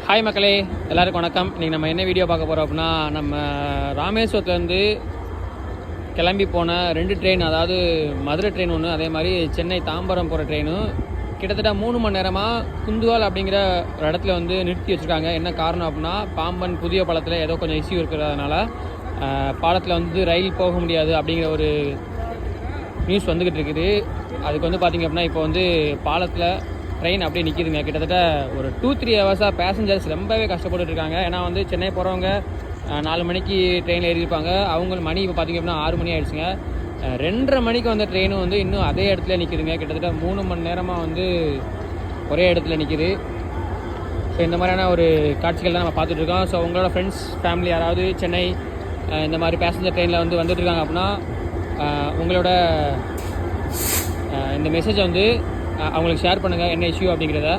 Hi மக்களே, எல்லாருக்கும் வணக்கம். இன்றைக்கி நம்ம என்ன வீடியோ பார்க்க போகிறோம் அப்படின்னா, நம்ம ராமேஸ்வரத்துலேருந்து கிளம்பி போன 2 ட்ரெயின், அதாவது மதுரை ட்ரெயின் ஒன்று, அதே மாதிரி சென்னை தாம்பரம் போகிற ட்ரெயினும் கிட்டத்தட்ட 3 மணி நேரமாக குந்துவால் அப்படிங்கிற ஒரு இடத்துல வந்து நிறுத்தி வச்சுருக்காங்க. என்ன காரணம் அப்படின்னா, பாம்பன் புதிய பாலத்தில் ஏதோ கொஞ்சம் இஷ்யூ இருக்கிறதுனால பாலத்தில் வந்து ரயில் போக முடியாது அப்படிங்கிற ஒரு நியூஸ் வந்துக்கிட்டு இருக்குது. அதுக்கு வந்து பார்த்திங்க அப்படின்னா, இப்போ வந்து பாலத்தில் ட்ரெயின் அப்படியே நிற்கிதுங்க. கிட்டத்தட்ட ஒரு 2-3 ஹவர்ஸாக பேசஞ்சர்ஸ் ரொம்பவே கஷ்டப்பட்டுட்டு இருக்காங்க. ஏன்னா வந்து சென்னை போகிறவங்க 4 மணிக்கு ட்ரெயினில் ஏறியிருப்பாங்க. அவங்க மணி இப்போ பார்த்திங்க அப்படின்னா 6 மணி ஆகிடுச்சுங்க. 2:30 மணிக்கு வந்த ட்ரெயினும் வந்து இன்னும் அதே இடத்துல நிற்கிதுங்க. கிட்டத்தட்ட 3 மணி நேரமாக வந்து ஒரே இடத்துல நிற்கிது. ஸோ இந்த மாதிரியான ஒரு காட்சிகள் தான் நம்ம பார்த்துட்ருக்கோம். ஸோ உங்களோட ஃப்ரெண்ட்ஸ், ஃபேமிலி யாராவது சென்னை இந்த மாதிரி பேசஞ்சர் ட்ரெயினில் வந்து வந்துட்டுருக்காங்க அப்படின்னா, உங்களோட இந்த மெசேஜை வந்து அவங்களுக்கு ஷேர் பண்ணுங்கள், என்ன இஷ்யூ அப்படிங்கிறத.